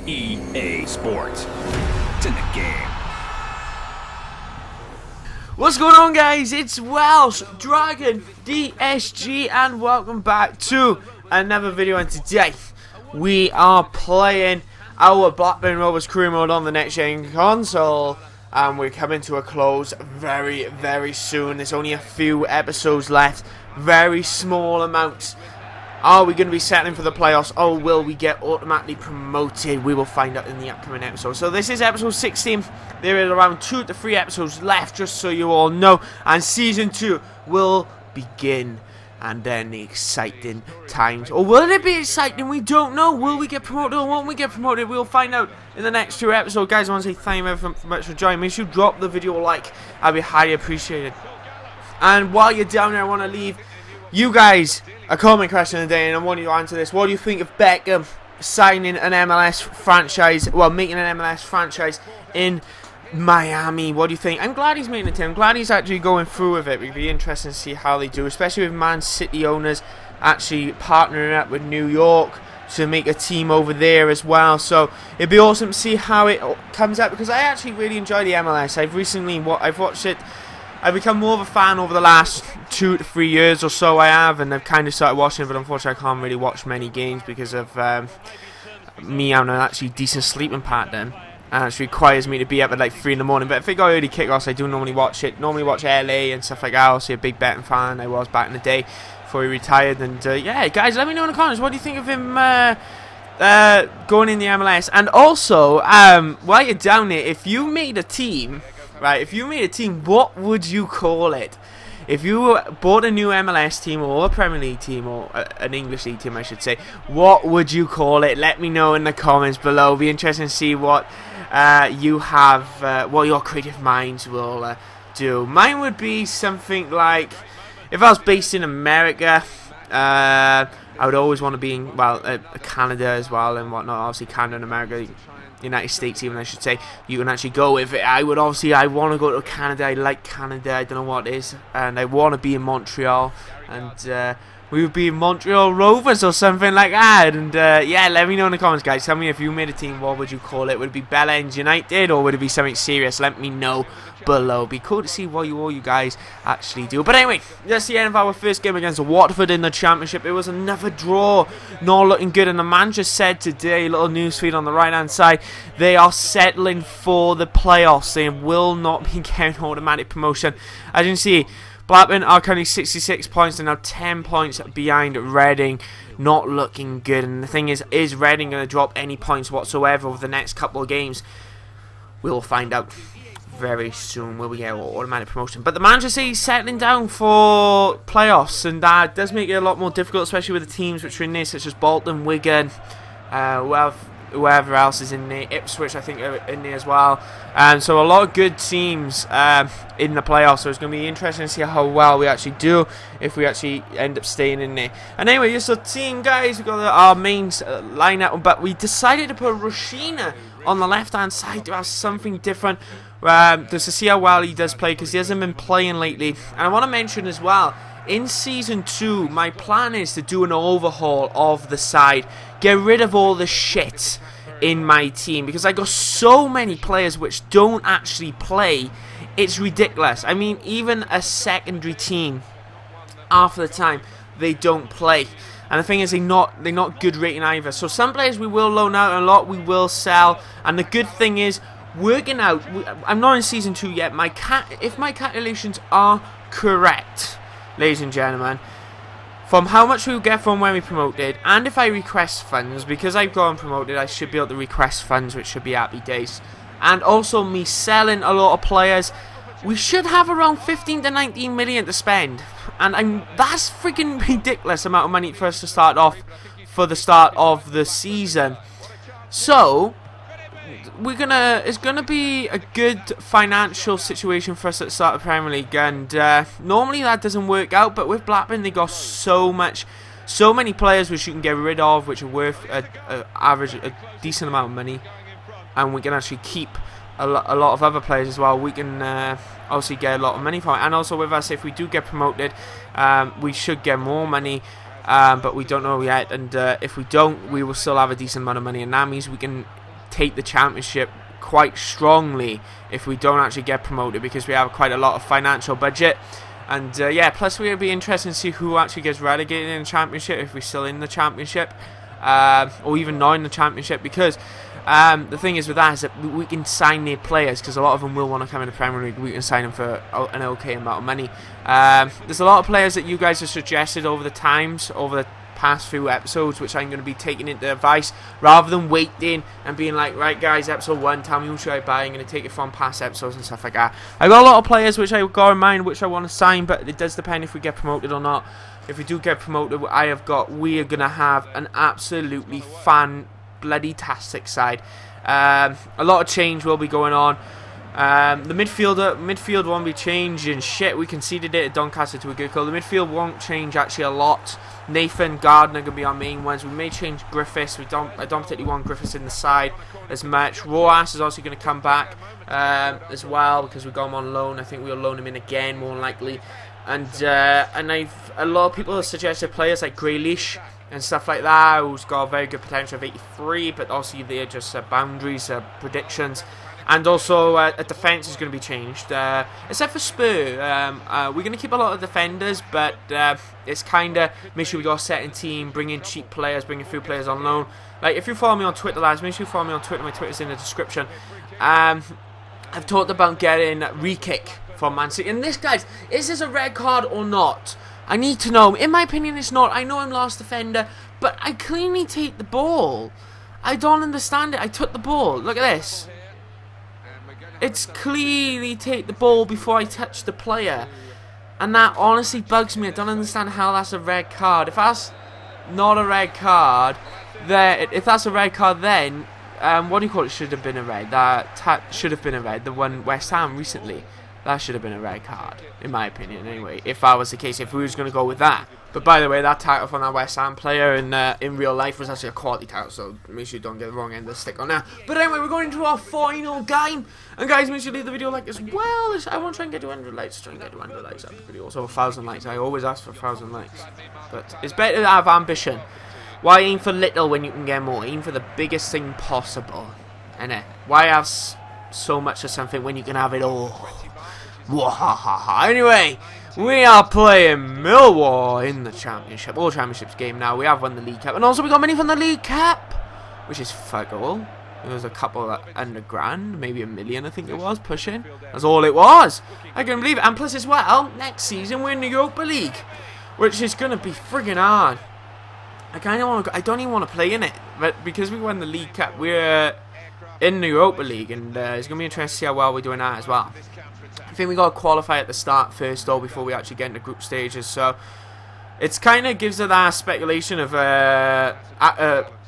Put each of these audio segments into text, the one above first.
EA Sports. It's in the game. What's going on, guys? It's Welsh Dragon DSG and welcome back to another video. And today we are playing our Blackburn Rovers career mode on the next gen console, and we're coming to a close very, very soon. There's only a few episodes left, very small amounts. Are we going to be settling for the playoffs, or will we get automatically promoted? We will find out in the upcoming episode. So this is episode 16. There is around 2 to 3 episodes left, just so you all know. And season 2 will begin. And then the exciting times. Or will it be exciting? We don't know. Will we get promoted or won't we get promoted? We'll find out in the next 2 episodes. Guys, I want to say thank you very much for joining. Make sure you drop the video a like. I'd be highly appreciated. And while you're down there, I want to leave you guys a comment question of the day, and I want you to answer this. What do you think of Beckham signing an MLS franchise, well, making an MLS franchise in Miami? What do you think? I'm glad he's making it. I'm glad he's actually going through with it. It'd be interesting to see how they do, especially with Man City owners actually partnering up with New York to make a team over there as well. So it'd be awesome to see how it comes out, because I actually really enjoy the MLS. I've watched it. I've become more of a fan over the last 2 to 3 years or so. I have, and I've kind of started watching it, but unfortunately I can't really watch many games because of me having an actually decent sleeping pattern, and it requires me to be up at like 3 in the morning. But if it got early kickoffs, I do normally watch it. Normally watch LA and stuff like that. Obviously a big betting fan I was back in the day before he retired. And yeah, guys, let me know in the comments, what do you think of him going in the MLS? And also, while you're down there, if you made a team, right, if you made a team, what would you call it? If you bought a new MLS team or a Premier League team or an English League team, I should say, what would you call it? Let me know in the comments below. It'll be interesting to see what you have, what your creative minds will do. Mine would be something like, if I was based in America, I would always want to be in, well, Canada as well and whatnot. Obviously Canada and America, United States even, I should say, you can actually go with it. I want to go to Canada. I like Canada. I don't know what it is, and I want to be in Montreal, and we would be in Montreal Rovers or something like that. And yeah, let me know in the comments, guys. Tell me, if you made a team, what would you call it? Would it be Bella Ends United, or would it be something serious? Let me know below. It'd be cool to see what you guys actually do. But anyway, that's the end of our first game against Watford in the Championship. It was another draw, not looking good. And the man just said today, little newsfeed on the right hand side, they are settling for the playoffs. They will not be getting automatic promotion. As you can see, Blackburn are currently 66 points and now 10 points behind Reading. Not looking good. And the thing is Reading going to drop any points whatsoever over the next couple of games? We'll find out very soon. Will we get automatic promotion? But the manager says he's settling down for playoffs, and that does make it a lot more difficult, especially with the teams which are in there, such as Bolton, Wigan, whoever else is in there. Ipswich, I think, are in there as well. And so a lot of good teams in the playoffs. So it's going to be interesting to see how well we actually do if we actually end up staying in there. And anyway, here's the team, guys. We've got our main lineup, but we decided to put Rashina on the left-hand side to have something different. Just to see how well he does play, because he hasn't been playing lately. And I want to mention as well, in Season 2, my plan is to do an overhaul of the side. Get rid of all the shit in my team, because I got so many players which don't actually play. It's ridiculous. I mean, even a secondary team, half the time, they don't play. And the thing is, they're not good rating either. So some players we will loan out, and a lot we will sell. And the good thing is, working out, I'm not in Season 2 yet. If my calculations are correct, ladies and gentlemen, from how much we'll get from when we promoted, and if I request funds, because I've gone promoted, I should be able to request funds, which should be happy days. And also me selling a lot of players, we should have around 15 to 19 million to spend. And that's freaking ridiculous amount of money for us to start off for the start of the season. So it's gonna be a good financial situation for us at the start of the Premier League, and normally that doesn't work out, but with Blackburn they got so many players which you can get rid of, which are worth a decent amount of money, and we can actually keep a lot of other players as well. We can obviously get a lot of money from it, and also with us, if we do get promoted, we should get more money. But we don't know yet, and if we don't, we will still have a decent amount of money, and that means we can take the championship quite strongly if we don't actually get promoted, because we have quite a lot of financial budget. And yeah, plus it'll be interesting to see who actually gets relegated in the championship, if we're still in the championship, or even not in the championship, because the thing is with that is that we can sign their players, because a lot of them will want to come in the Premier League. We can sign them for an okay amount of money. There's a lot of players that you guys have suggested over the past few episodes, which I'm going to be taking into advice, rather than waiting and being like, right guys, episode 1, tell me who should I buy. I'm going to take it from past episodes and stuff like that. I've got a lot of players which I've got in mind which I want to sign, but it does depend if we get promoted or not. If we do get promoted, we are going to have an absolutely bloody-tastic side. A lot of change will be going on. The midfield won't be changing shit. We conceded it at Doncaster to a good goal. The midfield won't change actually a lot. Nathan, Gardner going to be our main ones. We may change Griffiths. I don't particularly want Griffiths in the side as much. Roas is also going to come back as well, because we got him on loan. I think we'll loan him in again, more likely. And a lot of people have suggested players like Grealish and stuff like that, who's got a very good potential of 83, but obviously they're just boundaries, predictions. And also, a defence is going to be changed, except for Spur. We're going to keep a lot of defenders, but it's kind of make sure we got a setting team, bring in cheap players, bring in a few players on loan. Like, if you follow me on Twitter, lads, make sure you follow me on Twitter. My Twitter's in the description. I've talked about getting Re-Kick from Man City. And this, guys, is this a red card or not? I need to know. In my opinion, it's not. I know I'm last defender, but I cleanly take the ball. I don't understand it. I took the ball. Look at this. It's clearly take the ball before I touch the player. And that honestly bugs me. I don't understand how that's a red card. If that's not a red card, then what do you call it? Should have been a red. That should have been a red. The one West Ham recently. That should have been a red card, in my opinion, anyway, if that was the case, if we was going to go with that. But by the way, that tackle from that West Ham player in real life was actually a quality tackle, so make sure you don't get the wrong end of the stick on that. But anyway, we're going into our final game. And guys, make sure you leave the video a like as well. I want to try and get to 100 likes, up the video. Also 1,000 likes. I always ask for 1,000 likes. But it's better to have ambition. Why aim for little when you can get more? Aim for the biggest thing possible. Innit? Why have so much of something when you can have it all? Anyway, we are playing Millwall in the championship. All championships game now. We have won the League Cup. And also we got money from the League Cup, which is fuck all. There was a couple under grand, maybe $1 million I think it was, pushing. That's all it was. I couldn't believe it. And plus as well, next season we're in the Europa League, which is going to be friggin' hard. I don't even want to play in it, but because we won the League Cup, we're in the Europa League, and it's going to be interesting to see how well we're doing that as well. I think we got to qualify at the start first, though, before we actually get into group stages. So it's kind of gives us that speculation of a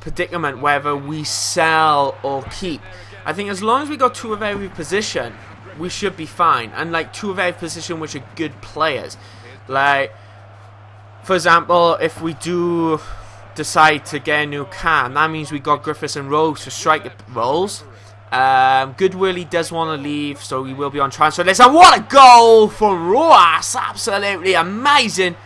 predicament whether we sell or keep. I think as long as we got two of every position, we should be fine. And like two of every position which are good players. Like, for example, if we do decide to get a new cam, that means we got Griffiths and Rose for striker roles. Goodwill, he does want to leave, so he will be on transfer list. And what a goal for Roas! Absolutely amazing.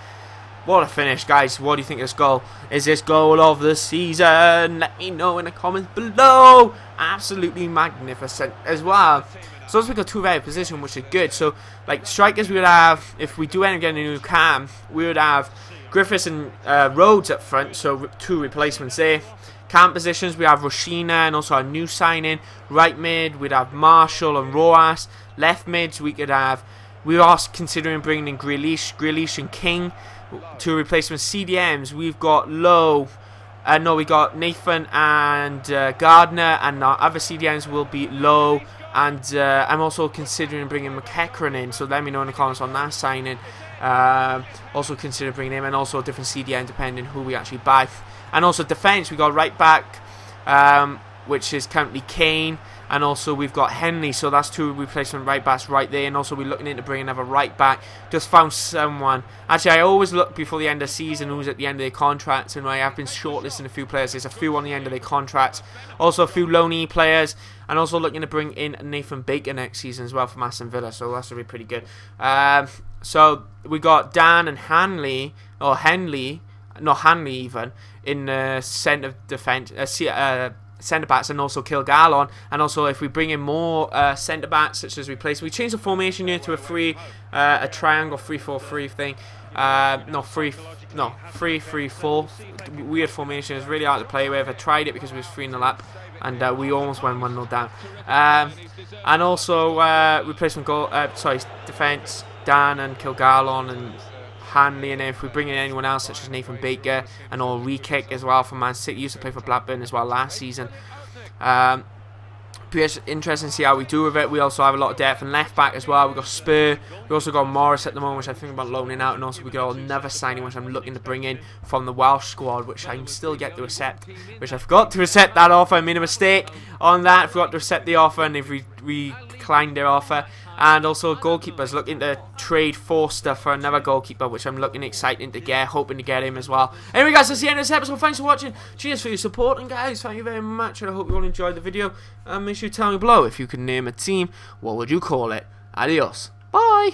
What a finish, guys. What do you think of this goal? Is this goal of the season? Let me know in the comments below. Absolutely magnificent as well. So as we got two very position, which is good. So like strikers, we would have, if we do end up getting a new cam, we would have Griffiths and Rhodes up front, so two replacements there. Cam positions, we have Roshina and also a new signing. Right mid, we'd have Marshall and Roas. Left mids, we are considering bringing in Grealish and King. Two replacements. CDMs, we've got we got Nathan and Gardner, and our other CDMs will be Lowe. And I'm also considering bringing McEachran in, so let me know in the comments on that signing. Also consider bringing him, and also a different CDM depending who we actually buy. And also defence, we got right back, which is currently Kane, and also we've got Henley, so that's two replacement right backs right there. And also we're looking into bringing another right back. Just found someone. Actually, I always look before the end of the season who's at the end of their contracts, and I have been shortlisting a few players. There's a few on the end of their contracts, also a few loanee players, and also looking to bring in Nathan Baker next season as well from Aston Villa, so that's going to be pretty good. So we got Dan and Henley even, in centre defence, centre backs and also Kilgalon, and also if we bring in more centre backs such as we change the formation here to a triangle 3-4-3 thing. 3-3-4. Weird formation. It's really hard to play with. I tried it because we was 3-0 up, and we almost went 1-0 down. And also replacement defence, Dan and Kilgalon and Hanley, and if we bring in anyone else such as Nathan Baker and or Re-Kick as well from Man City, used to play for Blackburn as well last season. Be interesting to see how we do with it. We also have a lot of depth in left back as well. We've got Spur, we also got Morris at the moment, which I think about loaning out, and also we got another signing which I'm looking to bring in from the Welsh squad, which I'm still yet to accept, which I forgot to accept that offer. I made a mistake on that, forgot to accept the offer, and if we declined their offer. And also goalkeepers, looking to trade Forster for another goalkeeper, which I'm looking excited to get, hoping to get him as well. Anyway guys, that's the end of this episode. Thanks for watching. Cheers for your support, and guys, thank you very much, and I hope you all enjoyed the video. And make sure you tell me below, if you could name a team, what would you call it? Adios. Bye.